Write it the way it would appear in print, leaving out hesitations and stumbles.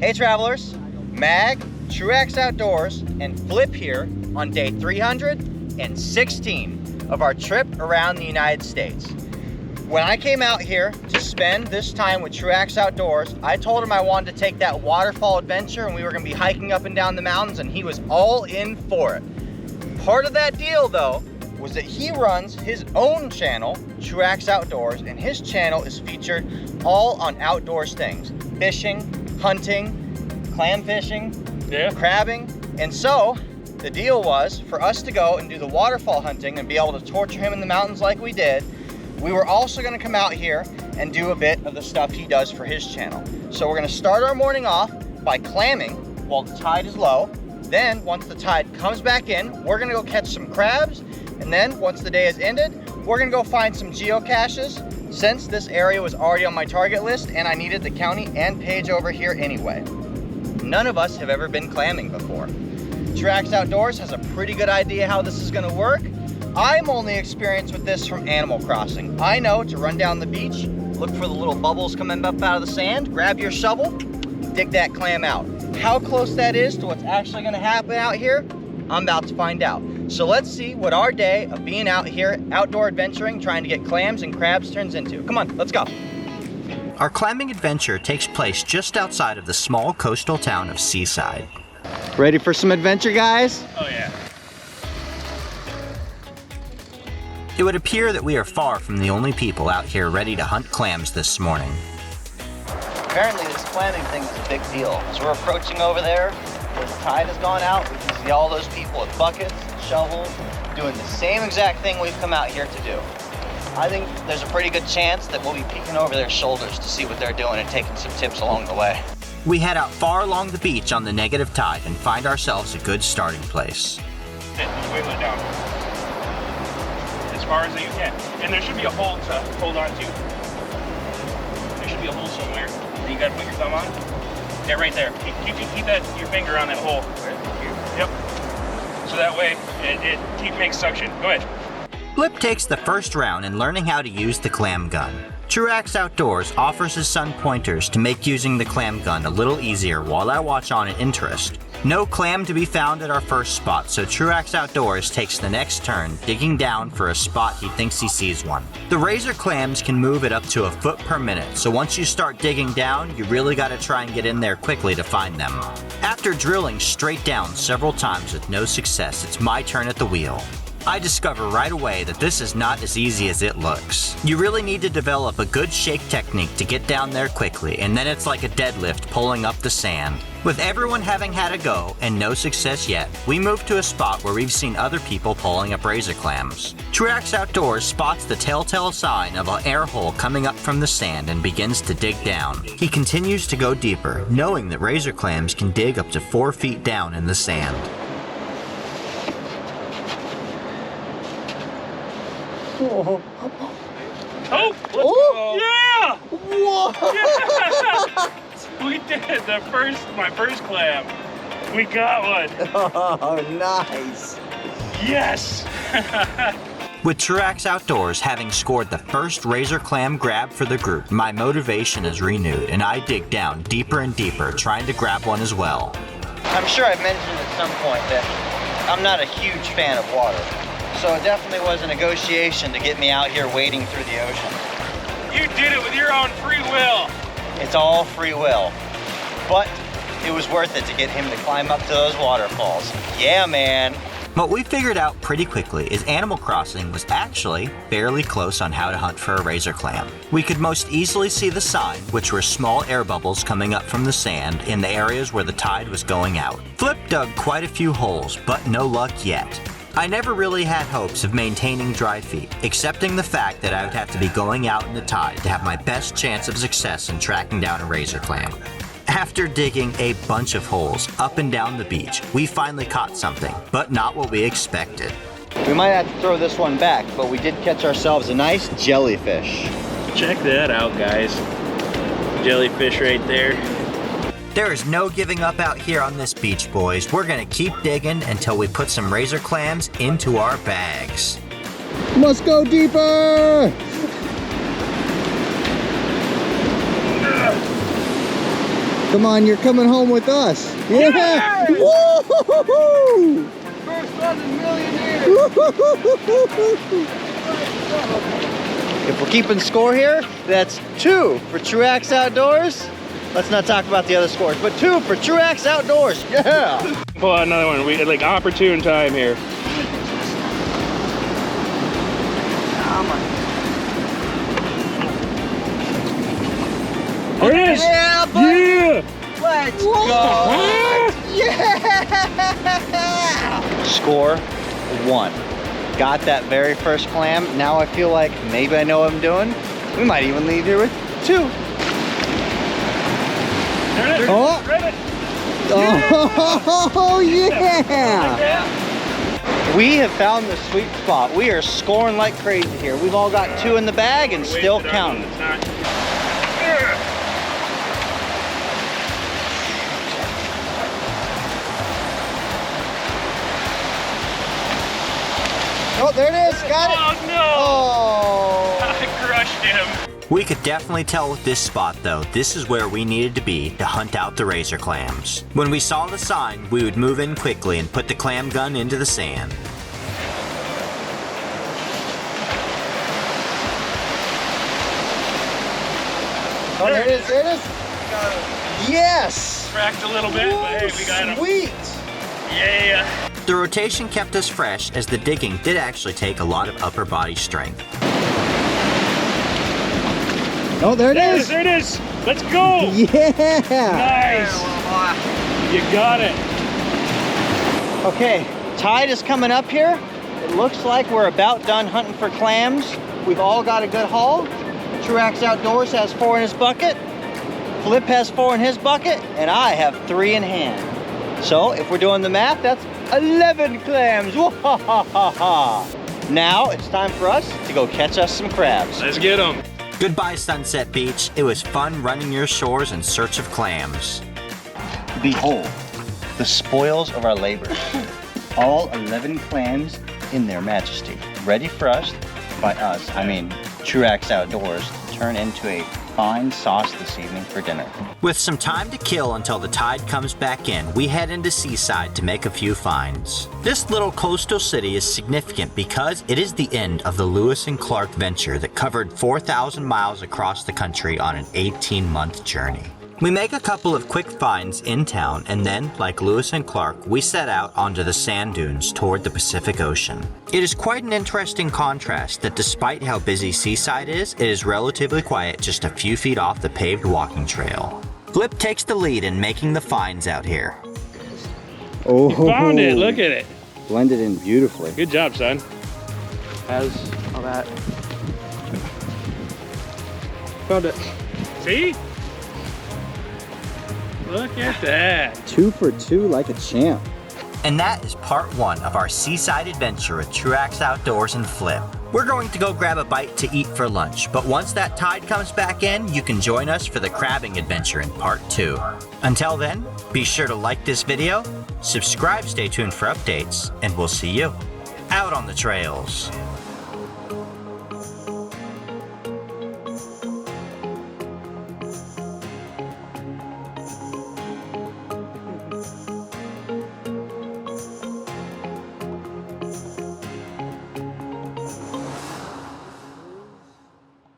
Hey travelers, Mag, Truax Outdoors, and Flip here on day 316 of our trip around the United States. When I came out here to spend this time with Truax Outdoors, I told him I wanted to take that waterfall adventure and we were gonna be hiking up and down the mountains, and he was all in for it. Part of that deal though was that he runs his own channel, Truax Outdoors, and his channel is featured all on outdoors things. Fishing, hunting, clam fishing, crabbing. And so the deal was for us to go and do the waterfall hunting and be able to torture him in the mountains like we did. We were also gonna come out here and do a bit of the stuff he does for his channel. So we're gonna start our morning off by clamming while the tide is low. Then once the tide comes back in, we're gonna go catch some crabs. And then once the day is ended, we're gonna go find some geocaches, since this area was already on my target list and I needed the county and page over here anyway. None of us have ever been clamming before. Truax Outdoors has a pretty good idea how this is gonna work. I'm only experienced with this from Animal Crossing. I know to run down the beach, look for the little bubbles coming up out of the sand, grab your shovel, dig that clam out. How close that is to what's actually gonna happen out here, I'm about to find out. So let's see what our day of being out here, outdoor adventuring, trying to get clams and crabs turns into. Come on, let's go. Our clamming adventure takes place just outside of the small coastal town of Seaside. Ready for some adventure, guys? Oh yeah. It would appear that we are far from the only people out here ready to hunt clams this morning. Apparently this clamming thing is a big deal. As we're approaching over there, where the tide has gone out, we can see all those people with buckets, shovels, doing the same exact thing we've come out here to do. I think there's a pretty good chance that we'll be peeking over their shoulders to see what they're doing and taking some tips along the way. We head out far along the beach on the negative tide and find ourselves a good starting place. Wiggle it down. As far as you can. And there should be a hole to hold on to. There should be a hole somewhere that you gotta put your thumb on. Yeah, right there. Keep your finger on that hole. Yep. So that way, it makes suction. Go ahead. Flip takes the first round in learning how to use the clam gun. Truax Outdoors offers his son pointers to make using the clam gun a little easier while I watch on in interest. No clam to be found at our first spot, so Truax Outdoors takes the next turn digging down for a spot he thinks he sees one. The razor clams can move at up to a foot per minute, so once you start digging down, you really gotta try and get in there quickly to find them. After drilling straight down several times with no success, it's my turn at the wheel. I discover right away that this is not as easy as it looks. You really need to develop a good shake technique to get down there quickly, and then it's like a deadlift pulling up the sand. With everyone having had a go and no success yet, we move to a spot where we've seen other people pulling up razor clams. Truax Outdoors spots the telltale sign of an air hole coming up from the sand and begins to dig down. He continues to go deeper, knowing that razor clams can dig up to 4 feet down in the sand. Oh, let's go. Yeah! Whoa! Yeah! We did my first clam. We got one. Oh, nice. Yes! With Truax Outdoors having scored the first razor clam grab for the group, my motivation is renewed and I dig down deeper and deeper trying to grab one as well. I'm sure I've mentioned at some point that I'm not a huge fan of water. So it definitely was a negotiation to get me out here wading through the ocean. You did it with your own free will. It's all free will. But it was worth it to get him to climb up to those waterfalls. Yeah, man. What we figured out pretty quickly is Animal Crossing was actually fairly close on how to hunt for a razor clam. We could most easily see the sign, which were small air bubbles coming up from the sand in the areas where the tide was going out. Flip dug quite a few holes, but no luck yet. I never really had hopes of maintaining dry feet, accepting the fact that I would have to be going out in the tide to have my best chance of success in tracking down a razor clam. After digging a bunch of holes up and down the beach, we finally caught something, but not what we expected. We might have to throw this one back, but we did catch ourselves a nice jellyfish. Check that out, guys. Jellyfish right there. There is no giving up out here on this beach, boys. We're gonna keep digging until we put some razor clams into our bags. Must go deeper! Come on, you're coming home with us. Yeah! Yes! Woo-hoo-hoo-hoo! First 1 million years. If we're keeping score here, that's 2 for Truax Outdoors. Let's not talk about the other scores, but 2 for Truax Outdoors. Yeah! Pull out another one. We had like opportune time here. There it is! Yeah, buddy! Yeah! Let's go! Yeah! Score 1. Got that very first clam. Now I feel like maybe I know what I'm doing. We might even leave here with 2. There it is! Oh! Right. Oh, yeah! We have found the sweet spot. We are scoring like crazy here. We've all got 2 in the bag and still counting. Oh, there it is. Got it. Oh, no. Oh. I crushed him. We could definitely tell with this spot though, this is where we needed to be to hunt out the razor clams. When we saw the sign, we would move in quickly and put the clam gun into the sand. Oh, there it is. There it is. Yes. Cracked a little bit, but hey, we got him. Sweet. Yeah. The rotation kept us fresh as the digging did actually take a lot of upper body strength. Oh, there it is. There it is. Let's go. Yeah. Nice. You got it. Okay, tide is coming up here. It looks like we're about done hunting for clams. We've all got a good haul. Truax Outdoors has 4 in his bucket. Flip has 4 in his bucket, and I have 3 in hand. So if we're doing the math, that's 11 clams. Wah-ha-ha-ha. Now it's time for us to go catch us some crabs. Let's get them. Goodbye Sunset Beach. It was fun running your shores in search of clams. Behold, the spoils of our labor. All 11 clams in their majesty, ready for us, by us, I mean Truax Outdoors, to turn into a fine sauce this evening for dinner. With some time to kill until the tide comes back in, we head into Seaside to make a few finds. This little coastal city is significant because it is the end of the Lewis and Clark venture that covered 4,000 miles across the country on an 18-month journey. We make a couple of quick finds in town and then, like Lewis and Clark, we set out onto the sand dunes toward the Pacific Ocean. It is quite an interesting contrast that despite how busy Seaside is, it is relatively quiet just a few feet off the paved walking trail. Flip takes the lead in making the finds out here. Oh, You found it. Look at it. blended in beautifully. Good job, son. Has all that. Found it. See? Look at that. 2 for 2 like a champ. And that is part 1 of our Seaside adventure with Truax Outdoors and Flip. We're going to go grab a bite to eat for lunch, but once that tide comes back in, you can join us for the crabbing adventure in part 2. Until then, be sure to like this video, subscribe, stay tuned for updates, and we'll see you out on the trails.